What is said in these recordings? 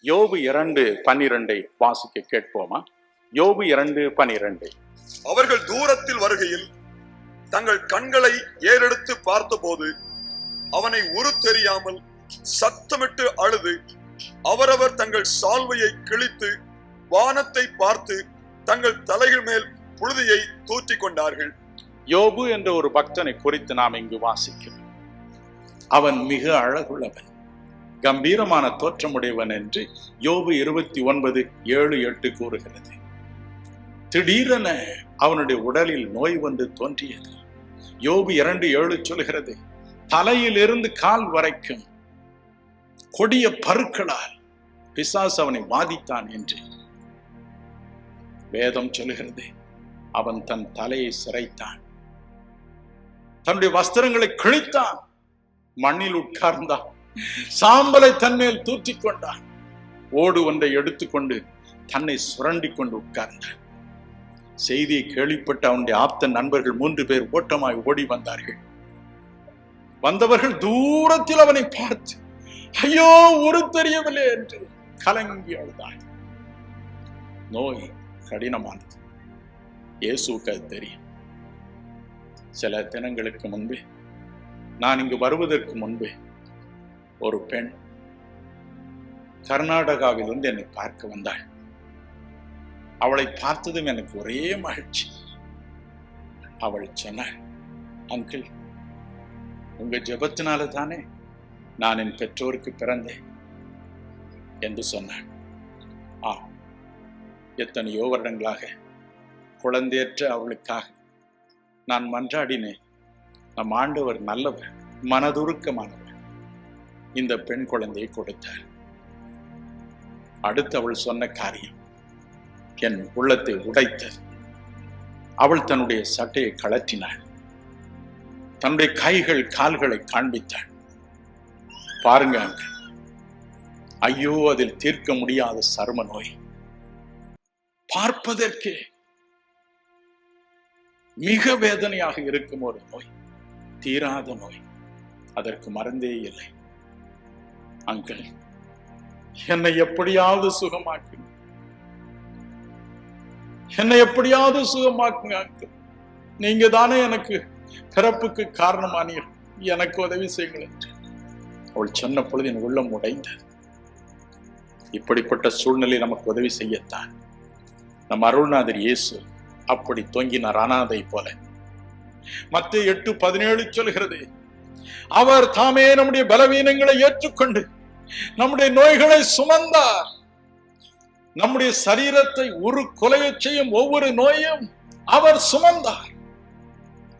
யோபு 2:12 வாசிக்க கேட்போமா? யோபு 2:12. அவர்கள் தூரத்தில் வருகையில் தங்கள் கண்களை ஏறெடுத்து பார்த்தபோது அவனை உருத்தெரியாமல் சத்தமிட்டு அழுது அவரவர் தங்கள் சால்வையை கிழித்து வானத்தை பார்த்து தங்கள் தலைகள் மேல் புழுதியை தூற்றிக் கொண்டார்கள். யோபு என்ற ஒரு பக்தனை குறித்து நாம் இங்கு வாசிக்கிறோம். அவன் மிக அழகுள்ளவன், கம்பீரமான தோற்றமுடையவன் என்று யோபு 29:7-8 கூறுகிறது. திடீரென அவனுடைய உடலில் நோய் வந்து தோன்றியது. யோபு 2:7 சொல்கிறது, தலையிலிருந்து கால் வரைக்கும் கொடிய பருக்களால் பிசாசு அவனை பாதித்தான் என்று வேதம் சொல்கிறது. அவன் தன் தலையை சிரைத்தான், தன்னுடைய வஸ்திரங்களை கிழித்தான், மண்ணில் உட்கார்ந்தான், சாம்பலை தன்மேல் தூற்றிக் கொண்டான், ஓடு ஒன்றை எடுத்துக்கொண்டு தன்னை சுரண்டி கொண்டு உட்கார்ந்தான். செய்தியை கேள்விப்பட்ட அவனுடைய ஆப்த நண்பர்கள் 3 பேர் ஓட்டமாய் ஓடி வந்தார்கள். வந்தவர்கள் தூரத்தில் அவனை பார்த்து, ஐயோ ஒரு தெரியவில்லை என்று கலங்கி அழுதார். நோய் கடினமானது, இயேசுவுக்கு அது தெரியும். சில தினங்களுக்கு முன்பே, நான் இங்கு வருவதற்கு முன்பே, ஒரு பெண் கர்நாடகாவிலிருந்து என்னை பார்க்க வந்தாள். அவளை பார்த்ததும் எனக்கு ஒரே மகிழ்ச்சி. அவள் சொன்னாள், அங்கிள், உங்க ஜெபத்தினால தானே நான் என் பெற்றோருக்கு பிறந்தேன் என்று சொன்னாள். எத்தனையோ வருடங்களாக குழந்தையற்ற அவளுக்காக நான் மன்றாடினேன். நம் ஆண்டவர் நல்லவர், மனதுருக்கமானவர். இந்த பெண் குழந்தையை கொடுத்தார். அடுத்து அவள் சொன்ன காரியம் என் உள்ளத்தை உடைத்தது. அவள் தன்னுடைய சட்டையை கழற்றினாள், தன்னுடைய கைகள் கால்களை காண்பித்தாள். பாருங்க, ஐயோ, அதில் தீர்க்க முடியாத சரும நோய், பார்ப்பதற்கே மிக வேதனையாக இருக்கும் ஒரு நோய், தீராத நோய், அதற்கு மருந்தே இல்லை. அங்கிள், என்னை எப்படியாவது சுகமாக்குங்க, என்னை எப்படியாவது சுகமாக்குங்க அங்கிள், நீங்க தானே எனக்கு பிறப்புக்கு காரணமானீர், எனக்கு உதவி செய்யுங்கள் என்று அவள் சொன்ன பொழுது என் உள்ளம் உடைந்தது. இப்படிப்பட்ட சூழ்நிலை நமக்கு உதவி செய்யத்தான் நம் அருள்நாதர் இயேசு அப்படி தொங்கினார், அனாதை போல. மத்தேயு 8:17 சொல்கிறது, அவர் தாமே நம்முடைய பலவீனங்களை ஏற்றுக்கொண்டு நம்முடைய நோய்களை சுமந்தார். நம்முடைய சரீரத்தை உருக்குலைய செய்யும் ஒவ்வொரு நோயும் அவர் சுமந்தார்,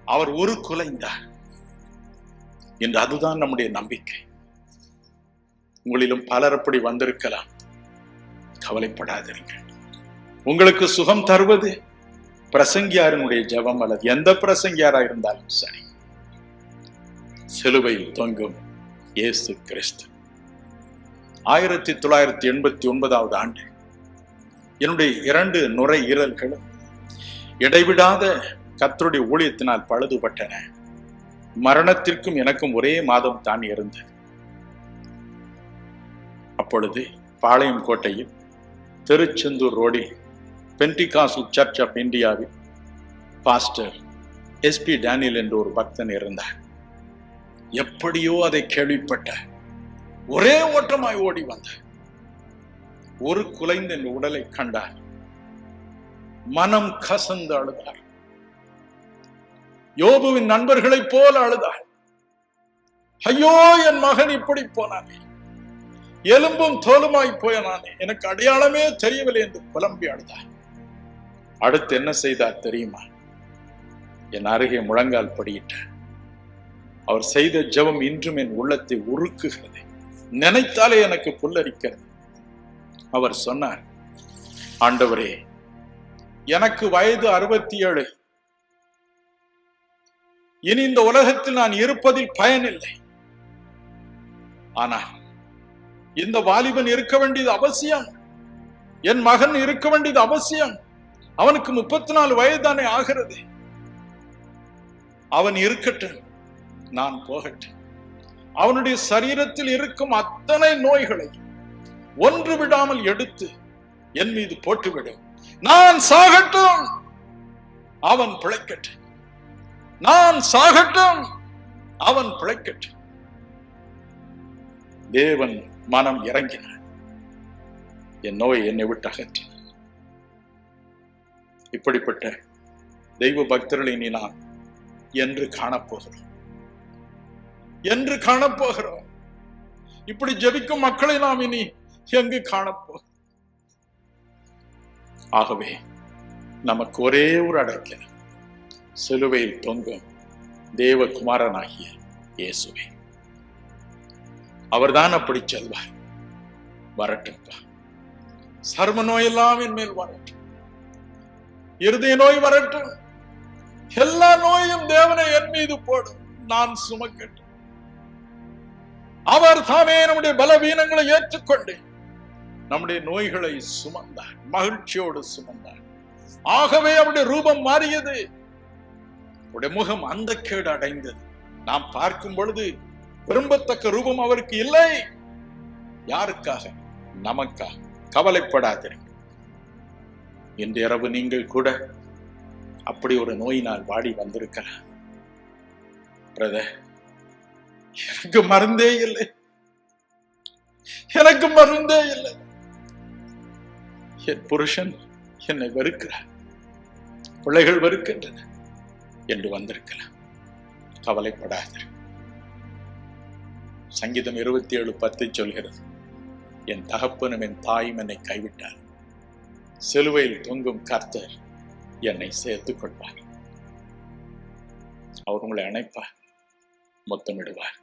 அவர் உருக்குலைந்தார் என்று. அதுதான் நம்முடைய நம்பிக்கை. உங்களிலும் பலர் அப்படி வந்திருக்கலாம். கவலைப்படாதீர்கள். உங்களுக்கு சுகம் தருவது பிரசங்கியாரினுடைய ஜெபம் அல்லது எந்த பிரசங்கியாரா இருந்தாலும் சரி, சிலுவையில் தொங்கும் இயேசு கிறிஸ்து. 1989 ஆண்டு என்னுடைய 2 நுரையீரல்களும் இடைவிடாத கர்த்தருடைய ஊழியத்தினால் பழுதுபட்டன. மரணத்திற்கும் எனக்கும் ஒரே மாதம் தான் இருந்தது. அப்பொழுது பாளையம் கோட்டையில் திருச்செந்தூர் ரோடில் பென்டிகாஸ்டல் சர்ச் ஆஃப் இந்தியாவில் பாஸ்டர் SP டேனியல் என்ற ஒரு பக்தன் இருந்தார். எப்படியோ அதை கேள்விப்பட்டார். ஒரே ஓட்டமாய் ஓடி வந்தார். ஒரு குலைந்த என் உடலை கண்டார். மனம் கசந்து அழுதார். யோபுவின் நண்பர்களைப் போல அழுதார். ஐயோ, என் மகன் இப்படி போனானே, எலும்பும் தோலுமாய் போயனானே, எனக்கு அடையாளமே தெரியவில்லை என்று புலம்பி அழுதார். அடுத்து என்ன செய்தார் தெரியுமா? என் அருகே முழங்கால் படியிட்டார். அவர் செய்த ஜெபம் இன்றும் என் உள்ளத்தை உருக்குகிறது. நினைத்தாலே எனக்கு புல்லரிக்கிறது. அவர் சொன்னார், ஆண்டவரே, எனக்கு வயது 67. இனி இந்த உலகத்தில் நான் இருப்பதில் பயனில்லை. ஆனால் இந்த வாலிபன் இருக்க வேண்டியது அவசியம். என் மகன் இருக்க வேண்டியது அவசியம். அவனுக்கு 34 வயதுதானே ஆகிறது. அவன் இருக்கட்டும், நான் போகட்டும். அவனுடைய சரீரத்தில் இருக்கும் அத்தனை நோய்களை ஒன்று விடாமல் எடுத்து என் மீது போட்டுவிடும். நான் சாகட்டும், அவன் பிழைக்கட்டும். நான் சாகட்டும், அவன் பிழைக்கட்டும். தேவன் மனம் இறங்கினார். என் நோயை என்னை விட்டு அகற்றினார். இப்படிப்பட்ட தெய்வ பக்தர்களை நீ நான் என்று காணப்போகிறோம், என்று காணப்போகிறோம். இப்படி ஜெபிக்கும் மக்களை நாம் இனி எங்கு காணப்போகிறோம்? ஆகவே நமக்கு ஒரே ஒரு அடைக்கலம், சிலுவையில் தொங்கும் தேவகுமாரனாகிய இயேசுவே. அவர்தான் அப்படி செல்வார். வரட்டும்பா, சர்ம நோயெல்லாம் என் மேல் வரட்டும், இருதய நோய் வரட்டும், எல்லா நோயும் தேவனை என் மீது போடும், நான் சுமக்கட்டும். அவர் தாமே நம்முடைய பலவீனங்களை ஏற்றுக்கொண்டு நம்முடைய நோய்களை சுமந்தார், மகிழ்ச்சியோடு சுமந்தார். ஆகவே அவருடைய ரூபம் மாறியது, அவருடைய முகம் அந்த கேடு அடைந்தது. நாம் பார்க்கும் பொழுது விரும்பத்தக்க ரூபம் அவருக்கு இல்லை. யாருக்காக? நமக்காக. கவலைப்படாதீர்கள். இன்று இரவு நீங்கள் கூட அப்படி ஒரு நோயினால் வாடி வந்திருக்கலாம். பிரதர், எனக்கு மருந்தே இல்லை, எனக்கு மருந்தே இல்லை, என் புருஷன் என்னை வெறுக்கிறார், பிள்ளைகள் வெறுக்கின்றன என்று வந்திருக்கலாம். கவலைப்படாதீர்கள். சங்கீதம் 27:10 சொல்கிறது, என் தகப்பனும் என் தாயும் என்னை கைவிட்டார், சிலுவையில் தொங்கும் கர்த்தர் என்னை சேர்த்துக் கொள்வார். அவர் உங்களை அணைப்பார், முத்தமிடுவார்.